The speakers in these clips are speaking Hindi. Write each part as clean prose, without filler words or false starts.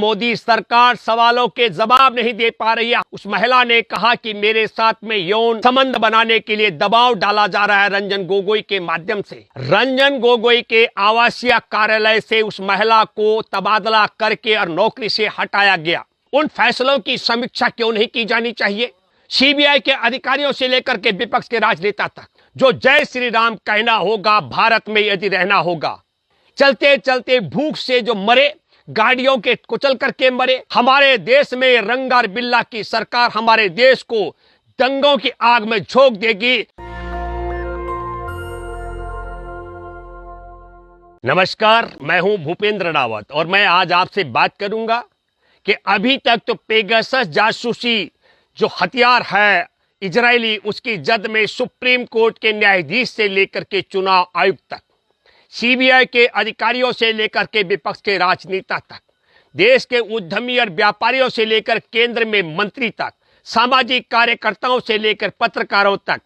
मोदी सरकार सवालों के जवाब नहीं दे पा रही है? उस महिला ने कहा कि मेरे साथ में यौन संबंध बनाने के लिए दबाव डाला जा रहा है रंजन गोगोई के माध्यम से। रंजन गोगोई के आवासीय कार्यालय से उस महिला को तबादला करके और नौकरी से हटाया गया। उन फैसलों की समीक्षा क्यों नहीं की जानी चाहिए? सीबीआई के अधिकारियों से लेकर के विपक्ष के राजनेता तक जो जय श्री राम कहना होगा भारत में यदि रहना होगा। चलते चलते भूख से जो मरे, गाड़ियों के कुचल करके मरे। हमारे देश में रंगार बिल्ला की सरकार हमारे देश को दंगों की आग में झोंक देगी। नमस्कार, मैं हूं भूपेंद्र रावत और मैं आज आपसे बात करूंगा कि अभी तक तो पेगासस जासूसी जो हथियार है इजरायली, उसकी जद में सुप्रीम कोर्ट के न्यायाधीश से लेकर के चुनाव आयुक्त तक, सीबीआई के अधिकारियों से लेकर के विपक्ष के राजनेता तक, देश के उद्यमी और व्यापारियों से लेकर केंद्र में मंत्री तक, सामाजिक कार्यकर्ताओं से लेकर पत्रकारों तक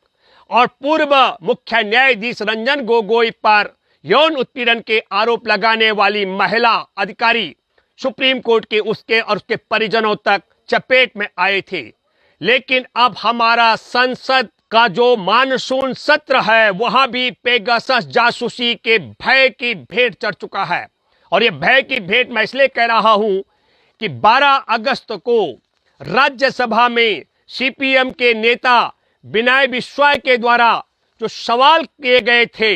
और पूर्व मुख्य न्यायाधीश रंजन गोगोई पर यौन उत्पीड़न के आरोप लगाने वाली महिला अधिकारी सुप्रीम कोर्ट के उसके और उसके परिजनों तक चपेट में आए थे। लेकिन अब हमारा संसद का जो मानसून सत्र है वहां भी पेगासस जासूसी के भय की भेंट चढ़ चुका है। और ये भय की भेंट मैं इसलिए कह रहा हूं कि 12 अगस्त को राज्यसभा में सीपीएम के नेता विनय बिश्नोई के द्वारा जो सवाल किए गए थे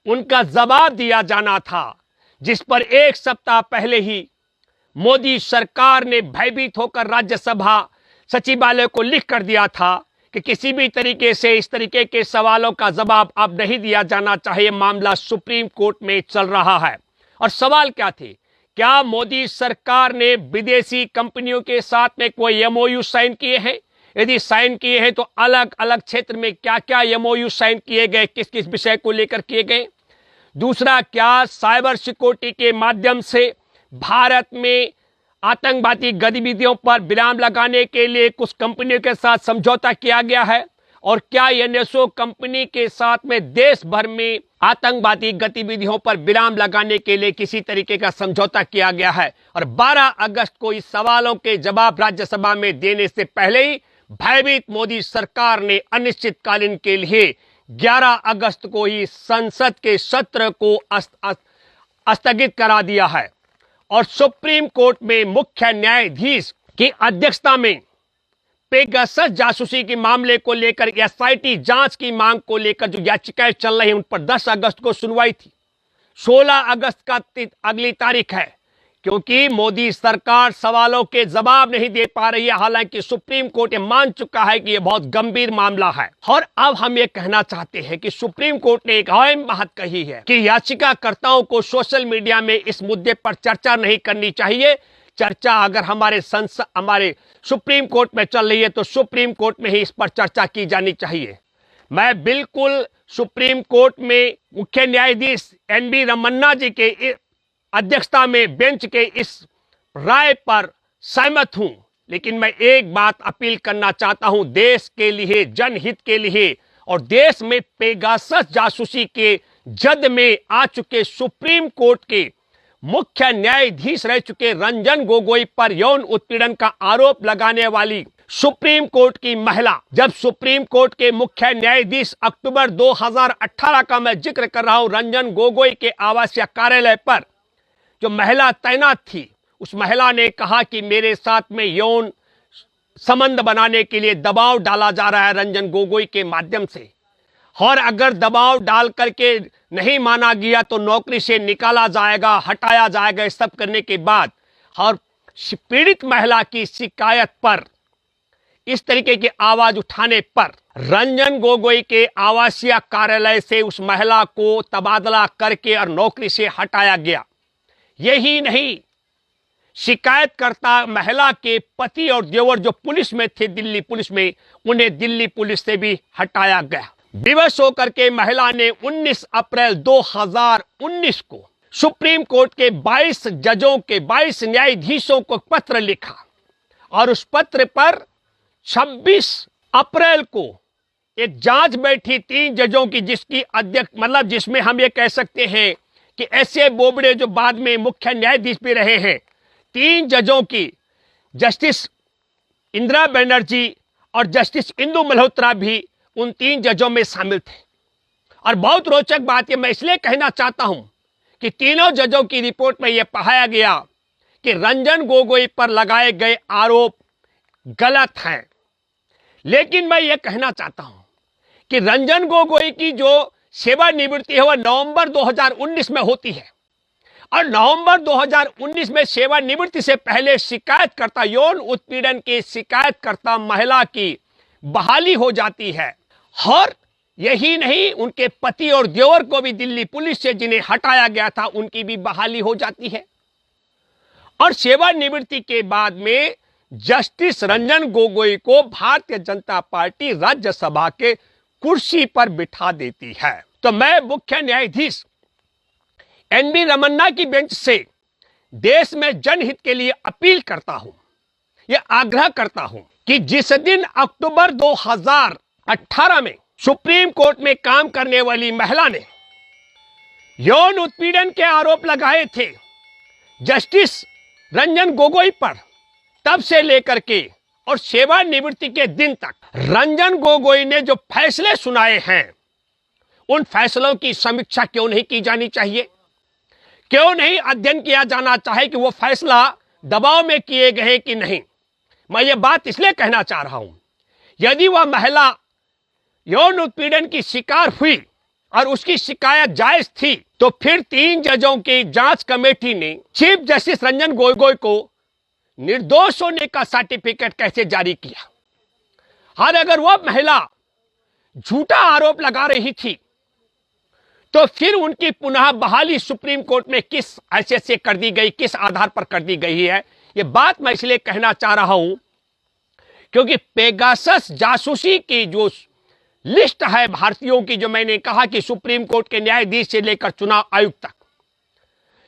उनका जवाब दिया जाना था, जिस पर एक सप्ताह पहले ही मोदी सरकार ने भयभीत होकर राज्यसभा सचिवालय को लिख कर दिया था कि किसी भी तरीके से इस तरीके के सवालों का जवाब अब नहीं दिया जाना चाहिए। मामला सुप्रीम कोर्ट में चल रहा है। और सवाल क्या थे? क्या मोदी सरकार ने विदेशी कंपनियों के साथ में कोई एमओयू साइन किए हैं? यदि साइन किए हैं तो अलग अलग क्षेत्र में क्या क्या एमओयू साइन किए गए, किस किस विषय को लेकर किए गए? दूसरा, क्या साइबर सिक्योरिटी के माध्यम से भारत में आतंकवादी गतिविधियों पर विराम लगाने के लिए कुछ कंपनियों के साथ समझौता किया गया है? और क्या एनएसओ कंपनी के साथ में देश भर में आतंकवादी गतिविधियों पर विराम लगाने के लिए किसी तरीके का समझौता किया गया है? और 12 अगस्त को इस सवालों के जवाब राज्यसभा में देने से पहले ही भयभीत मोदी सरकार ने अनिश्चितकालीन के लिए 11 अगस्त को ही संसद के सत्र को स्थगित करा दिया है। और सुप्रीम कोर्ट में मुख्य न्यायाधीश की अध्यक्षता में पेगासस जासूसी के मामले को लेकर एसआईटी जांच की मांग को लेकर जो याचिकाएं चल रही हैं उन पर 10 अगस्त को सुनवाई थी। 16 अगस्त का अगली तारीख है, क्योंकि मोदी सरकार सवालों के जवाब नहीं दे पा रही है। हालांकि सुप्रीम कोर्ट ये मान चुका है कि यह बहुत गंभीर मामला है। और अब हम ये कहना चाहते हैं कि सुप्रीम कोर्ट ने एक अहम बात कही है कि याचिकाकर्ताओं को सोशल मीडिया में इस मुद्दे पर चर्चा नहीं करनी चाहिए। चर्चा अगर हमारे सुप्रीम कोर्ट में चल रही है तो सुप्रीम कोर्ट में ही इस पर चर्चा की जानी चाहिए। मैं बिल्कुल सुप्रीम कोर्ट में मुख्य न्यायाधीश एनवी रमन्ना जी के अध्यक्षता में बेंच के इस राय पर सहमत हूं। लेकिन मैं एक बात अपील करना चाहता हूं देश के लिए, जनहित के लिए, और देश में पेगासस जासूसी के जद में आ चुके सुप्रीम कोर्ट के मुख्य न्यायाधीश रह चुके रंजन गोगोई पर यौन उत्पीड़न का आरोप लगाने वाली सुप्रीम कोर्ट की महिला, जब सुप्रीम कोर्ट के मुख्य न्यायाधीश अक्टूबर 2018 का मैं जिक्र कर रहा हूं, रंजन गोगोई के आवासीय कार्यालय पर जो महिला तैनात थी, उस महिला ने कहा कि मेरे साथ में यौन संबंध बनाने के लिए दबाव डाला जा रहा है रंजन गोगोई के माध्यम से, और अगर दबाव डाल करके नहीं माना गया तो नौकरी से निकाला जाएगा, हटाया जाएगा। इस सब करने के बाद और पीड़ित महिला की शिकायत पर, इस तरीके की आवाज उठाने पर रंजन गोगोई के आवासीय कार्यालय से उस महिला को तबादला करके और नौकरी से हटाया गया। यही नहीं, शिकायतकर्ता महिला के पति और देवर जो पुलिस में थे, दिल्ली पुलिस में, उन्हें दिल्ली पुलिस से भी हटाया गया। विवश होकर के महिला ने 19 अप्रैल 2019 को सुप्रीम कोर्ट के 22 जजों के 22 न्यायाधीशों को पत्र लिखा और उस पत्र पर 26 अप्रैल को एक जांच बैठी 3 जजों की, जिसकी अध्यक्ष जिसमें हम ये कह सकते हैं कि ऐसे बोबड़े जो बाद में मुख्य न्यायाधीश भी रहे हैं, 3 जजों की, जस्टिस इंदिरा बनर्जी और जस्टिस इंदु मल्होत्रा भी उन 3 जजों में शामिल थे। और बहुत रोचक बात यह मैं इसलिए कहना चाहता हूं कि तीनों जजों की रिपोर्ट में यह पाया गया कि रंजन गोगोई पर लगाए गए आरोप गलत हैं। लेकिन मैं यह कहना चाहता हूं कि रंजन गोगोई की जो सेवानिवृत्ति है वह नवंबर 2019 में होती है, और नवंबर 2019 में सेवानिवृत्ति से पहले शिकायतकर्ता, यौन उत्पीड़न की शिकायतकर्ता महिला की बहाली हो जाती है। और यही नहीं, उनके पति और देवर को भी दिल्ली पुलिस से जिन्हें हटाया गया था उनकी भी बहाली हो जाती है। और सेवानिवृत्ति के बाद में जस्टिस रंजन गोगोई को भारतीय जनता पार्टी राज्यसभा के कुर्सी पर बिठा देती है। तो मैं मुख्य न्यायाधीश एन.वी. रमन्ना की बेंच से देश में जनहित के लिए अपील करता हूं, यह आग्रह करता हूं कि जिस दिन अक्टूबर 2018 में सुप्रीम कोर्ट में काम करने वाली महिला ने यौन उत्पीड़न के आरोप लगाए थे जस्टिस रंजन गोगोई पर, तब से लेकर के और सेवानिवृत्ति के दिन तक रंजन गोगोई ने जो फैसले सुनाए हैं उन फैसलों की समीक्षा क्यों नहीं की जानी चाहिए? क्यों नहीं अध्ययन किया जाना चाहिए कि वो फैसला दबाव में किए गए कि नहीं? मैं ये बात इसलिए कहना चाह रहा हूं, यदि वह महिला यौन उत्पीड़न की शिकार हुई और उसकी शिकायत जायज थी, तो फिर 3 जजों की जांच कमेटी ने चीफ जस्टिस रंजन गोगोई को निर्दोष होने का सर्टिफिकेट कैसे जारी किया? और अगर वह महिला झूठा आरोप लगा रही थी तो फिर उनकी पुनः बहाली सुप्रीम कोर्ट में किस हैसियत से कर दी गई, किस आधार पर कर दी गई है? यह बात मैं इसलिए कहना चाह रहा हूं क्योंकि पेगासस जासूसी की जो लिस्ट है भारतीयों की, जो मैंने कहा कि सुप्रीम कोर्ट के न्यायाधीश से लेकर चुनाव आयुक्त तक,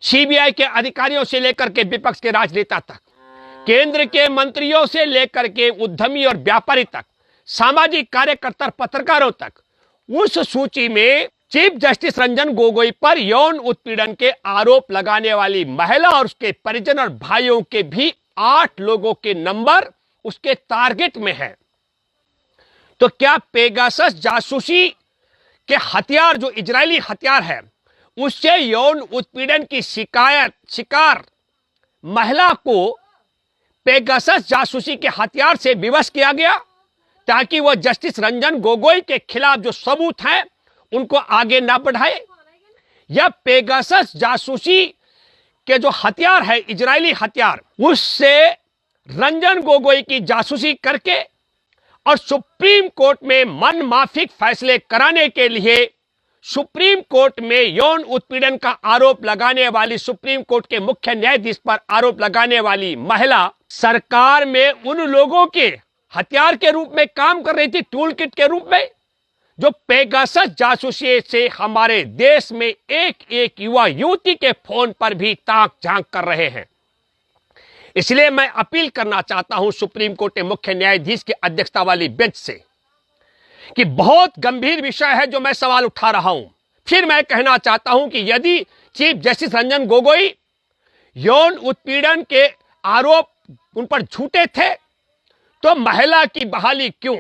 सीबीआई के अधिकारियों से लेकर के विपक्ष के राजनेता तक, केंद्र के मंत्रियों से लेकर के उद्यमी और व्यापारी तक, सामाजिक कार्यकर्ता, पत्रकारों तक, उस सूची में चीफ जस्टिस रंजन गोगोई पर यौन उत्पीड़न के आरोप लगाने वाली महिला और उसके परिजन और भाइयों के भी 8 लोगों के नंबर उसके टारगेट में है। तो क्या पेगासस जासूसी के हथियार, जो इजरायली हथियार है, उससे यौन उत्पीड़न की शिकार महिला को पेगासस जासूसी के हथियार से विवश किया गया ताकि वह जस्टिस रंजन गोगोई के खिलाफ जो सबूत हैं उनको आगे ना बढ़ाए? या पेगासस जासूसी के जो हथियार है, इजरायली हथियार, उससे रंजन गोगोई की जासूसी करके और सुप्रीम कोर्ट में मनमाफिक फैसले कराने के लिए सुप्रीम कोर्ट में यौन उत्पीड़न का आरोप लगाने वाली, सुप्रीम कोर्ट के मुख्य न्यायाधीश पर आरोप लगाने वाली महिला सरकार में उन लोगों के हथियार के रूप में काम कर रही थी, टूल किट के रूप में, जो पेगासस जासूसी से हमारे देश में एक एक युवा युवती के फोन पर भी ताक झांक कर रहे हैं। इसलिए मैं अपील करना चाहता हूं सुप्रीम कोर्ट के मुख्य न्यायाधीश की अध्यक्षता वाली बेंच से कि बहुत गंभीर विषय है जो मैं सवाल उठा रहा हूं। फिर मैं कहना चाहता हूं कि यदि चीफ जस्टिस रंजन गोगोई यौन उत्पीड़न के आरोप उन पर झूठे थे तो महिला की बहाली क्यों?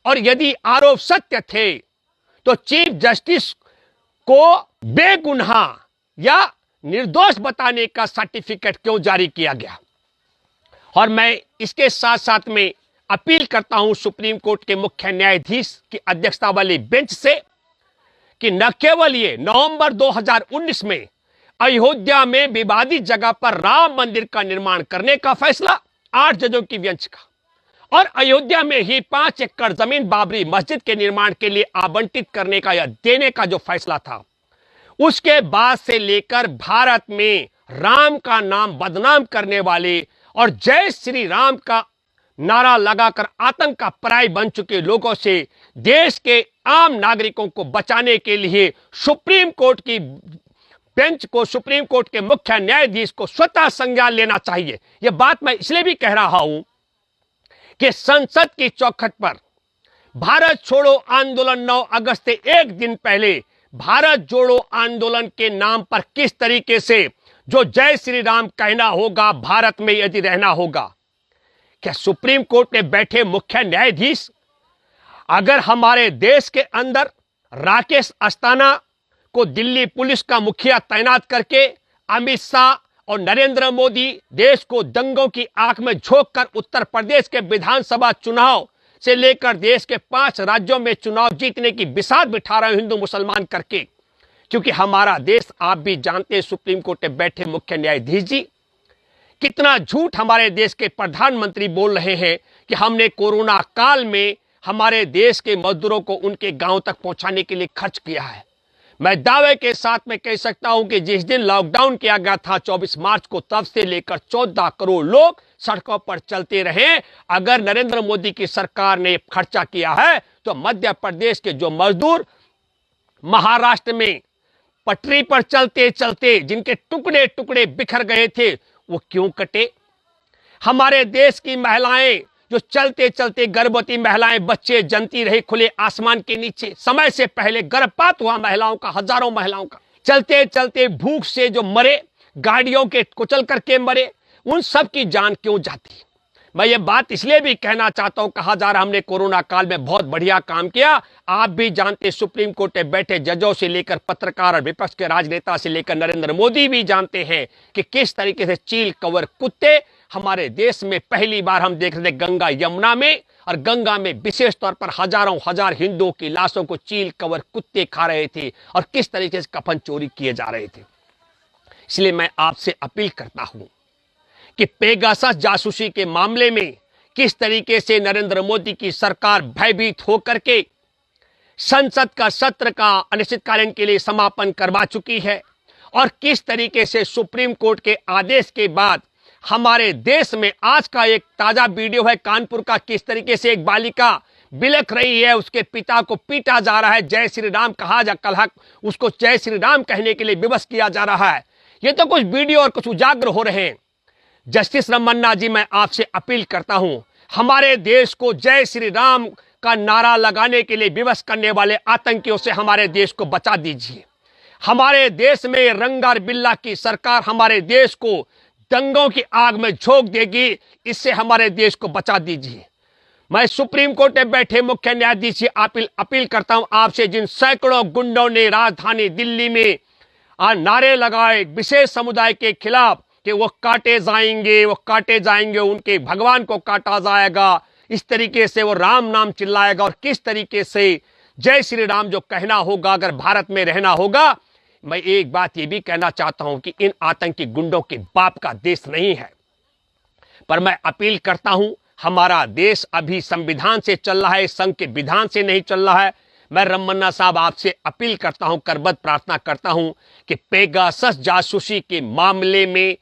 और यदि आरोप सत्य थे तो चीफ जस्टिस को बेगुनाह या निर्दोष बताने का सर्टिफिकेट क्यों जारी किया गया? और मैं इसके साथ साथ में अपील करता हूं सुप्रीम कोर्ट के मुख्य न्यायाधीश की अध्यक्षता वाली बेंच से कि न केवल ये नवंबर 2019 में अयोध्या में विवादित जगह पर राम मंदिर का निर्माण करने का फैसला 8 जजों की बेंच का, और अयोध्या में ही 5 एकड़ जमीन बाबरी मस्जिद के निर्माण के लिए आवंटित करने का या देने का जो फैसला था, उसके बाद से लेकर भारत में राम का नाम बदनाम करने वाले और जय श्री राम का नारा लगाकर आतंक का पराई बन चुके लोगों से देश के आम नागरिकों को बचाने के लिए सुप्रीम कोर्ट की बेंच को, सुप्रीम कोर्ट के मुख्य न्यायाधीश को स्वतः संज्ञान लेना चाहिए। यह बात मैं इसलिए भी कह रहा हूं कि संसद की चौखट पर भारत छोड़ो आंदोलन 9 अगस्त से एक दिन पहले भारत जोड़ो आंदोलन के नाम पर किस तरीके से जो जय श्री राम कहना होगा भारत में यदि रहना होगा। क्या सुप्रीम कोर्ट में बैठे मुख्य न्यायाधीश अगर हमारे देश के अंदर राकेश अस्थाना को दिल्ली पुलिस का मुखिया तैनात करके अमित शाह और नरेंद्र मोदी देश को दंगों की आंख में झोंक कर उत्तर प्रदेश के विधानसभा चुनाव से लेकर देश के 5 राज्यों में चुनाव जीतने की बिसात बिठा रहे हैं हिंदू मुसलमान करके, क्योंकि हमारा देश आप भी जानते हैं सुप्रीम कोर्ट में बैठे मुख्य न्यायाधीश जी कितना झूठ हमारे देश के प्रधानमंत्री बोल रहे हैं कि हमने कोरोना काल में हमारे देश के मजदूरों को उनके गांव तक पहुंचाने के लिए खर्च किया है। मैं दावे के साथ में कह सकता हूं कि जिस दिन लॉकडाउन किया गया था 24 मार्च को, तब से लेकर 14 करोड़ लोग सड़कों पर चलते रहे। अगर नरेंद्र मोदी की सरकार ने खर्चा किया है तो मध्य प्रदेश के जो मजदूर महाराष्ट्र में पटरी पर चलते चलते जिनके टुकड़े टुकड़े बिखर गए थे वो क्यों कटे? हमारे देश की महिलाएं जो चलते चलते गर्भवती महिलाएं बच्चे जनती रही खुले आसमान के नीचे, समय से पहले गर्भपात हुआ महिलाओं का, हजारों महिलाओं का, चलते चलते भूख से जो मरे, गाड़ियों के कुचल करके मरे, उन सब की जान क्यों जाती? मैं ये बात इसलिए भी कहना चाहता हूं, कहा जा रहा हमने कोरोना काल में बहुत बढ़िया काम किया। आप भी जानते, सुप्रीम कोर्ट में बैठे जजों से लेकर पत्रकार और विपक्ष के राजनेता से लेकर नरेंद्र मोदी भी जानते हैं कि किस तरीके से चील कवर कुत्ते हमारे देश में पहली बार हम देख रहे थे गंगा यमुना में, और गंगा में विशेष तौर पर हजारों हजार हिंदुओं की लाशों को चील कवर कुत्ते खा रहे थे और किस तरीके से कफन चोरी किए जा रहे थे। इसलिए मैं आपसे अपील करता हूं कि पेगासस जासूसी के मामले में किस तरीके से नरेंद्र मोदी की सरकार भयभीत होकर के संसद का सत्र का अनिश्चितकालीन के लिए समापन करवा चुकी है, और किस तरीके से सुप्रीम कोर्ट के आदेश के बाद हमारे देश में आज का एक ताजा वीडियो है कानपुर का, किस तरीके से एक बालिका बिलख रही है, उसके पिता को पीटा जा रहा है, जय श्री राम कहा जा कल उसको जय श्री राम कहने के लिए विवश किया जा रहा है। ये तो कुछ वीडियो और कुछ उजागर हो रहे हैं। जस्टिस रमन्ना जी, मैं आपसे अपील करता हूं, हमारे देश को जय श्री राम का नारा लगाने के लिए विवश करने वाले आतंकियों से हमारे देश को बचा दीजिए। हमारे देश में रंगार बिल्ला की सरकार हमारे देश को दंगों की आग में झोंक देगी, इससे हमारे देश को बचा दीजिए। मैं सुप्रीम कोर्ट में बैठे मुख्य न्यायाधीश से अपील करता हूं आपसे, जिन सैकड़ों गुंडों ने राजधानी दिल्ली में नारे लगाए विशेष समुदाय के खिलाफ कि वो काटे जाएंगे, उनके भगवान को काटा जाएगा, इस तरीके से वो राम नाम चिल्लाएगा, और किस तरीके से जय श्री राम जो कहना होगा अगर भारत में रहना होगा। मैं एक बात ये भी कहना चाहता हूं कि इन आतंकी गुंडों के बाप का देश नहीं है, पर मैं अपील करता हूं, हमारा देश अभी संविधान से चल रहा है, संघ के विधान से नहीं चल रहा है। मैं रमन्ना साहब आपसे अपील करता हूं, करबद्ध प्रार्थना करता हूं कि पेगासस जासूसी के मामले में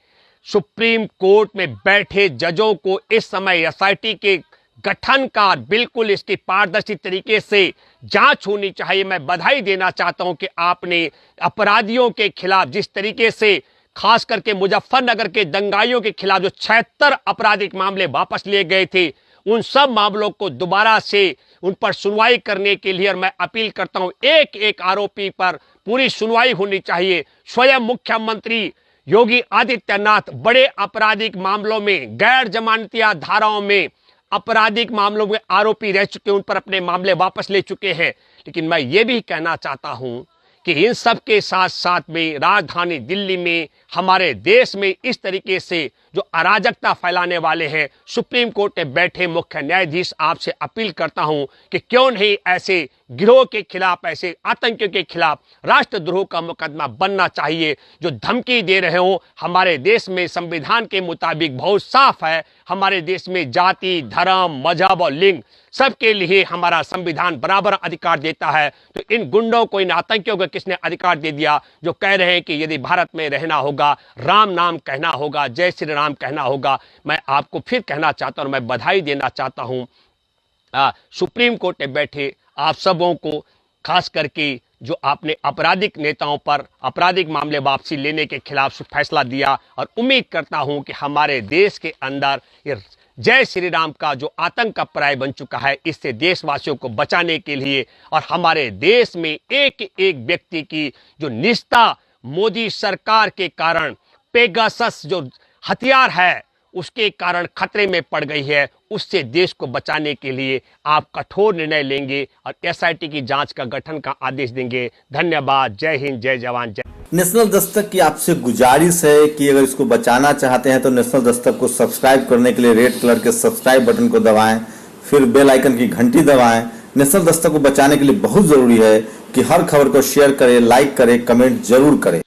सुप्रीम कोर्ट में बैठे जजों को इस समय एसआईटी के गठन का बिल्कुल इसकी पारदर्शी तरीके से जांच होनी चाहिए। मैं बधाई देना चाहता हूं कि आपने अपराधियों के खिलाफ जिस तरीके से, खास करके मुजफ्फरनगर के दंगाइयों के खिलाफ जो 76 आपराधिक मामले वापस लिए गए थे, उन सब मामलों को दोबारा से उन पर सुनवाई करने के लिए, और मैं अपील करता हूं एक एक आरोपी पर पूरी सुनवाई होनी चाहिए। स्वयं मुख्यमंत्री योगी आदित्यनाथ बड़े आपराधिक मामलों में, गैर जमानतिया धाराओं में आपराधिक मामलों में आरोपी रह चुके, उन पर अपने मामले वापस ले चुके हैं। लेकिन मैं ये भी कहना चाहता हूं कि इन सब के साथ साथ में राजधानी दिल्ली में, हमारे देश में इस तरीके से जो अराजकता फैलाने वाले हैं, सुप्रीम कोर्ट में बैठे मुख्य न्यायाधीश आपसे अपील करता हूं कि क्यों नहीं ऐसे गिरोह के खिलाफ, ऐसे आतंकियों के खिलाफ राष्ट्रद्रोह का मुकदमा बनना चाहिए, जो धमकी दे रहे हो। हमारे देश में संविधान के मुताबिक बहुत साफ है, हमारे देश में जाति, धर्म, मजहब और लिंग सबके लिए हमारा संविधान बराबर अधिकार देता है। तो इन गुंडों को, इन आतंकियों को किसने अधिकार दे दिया जो कह रहे हैं कि यदि भारत में रहना होगा, राम नाम कहना होगा, जय श्री राम कहना होगा। मैं आपको फिर कहना चाहता हूं, मैं बधाई देना चाहता हूं सुप्रीम कोर्ट में बैठे आप सबों को, खास करके जो आपने आपराधिक नेताओं पर आपराधिक मामले वापसी लेने के खिलाफ फैसला दिया, और उम्मीद करता हूं कि हमारे देश के अंदर ये जय श्री राम का जो आतंक का पर्याय बन चुका है, इससे देशवासियों को बचाने के लिए, और हमारे देश में एक एक व्यक्ति की जो निष्ठा मोदी सरकार के कारण पेगासस जो हथियार है उसके कारण खतरे में पड़ गई है, उससे देश को बचाने के लिए आप कठोर निर्णय लेंगे और एसआईटी की जांच का गठन का आदेश देंगे। धन्यवाद। जय हिंद, जय जवान, जय। नेशनल दस्तक की आपसे गुजारिश है कि अगर इसको बचाना चाहते हैं तो नेशनल दस्तक को सब्सक्राइब करने के लिए रेड कलर के सब्सक्राइब बटन को दबाएं, फिर बेल आइकन की घंटी दबाएं। नेशनल दस्तक को बचाने के लिए बहुत जरूरी है कि हर खबर को शेयर करें, लाइक करें, कमेंट जरूर करें।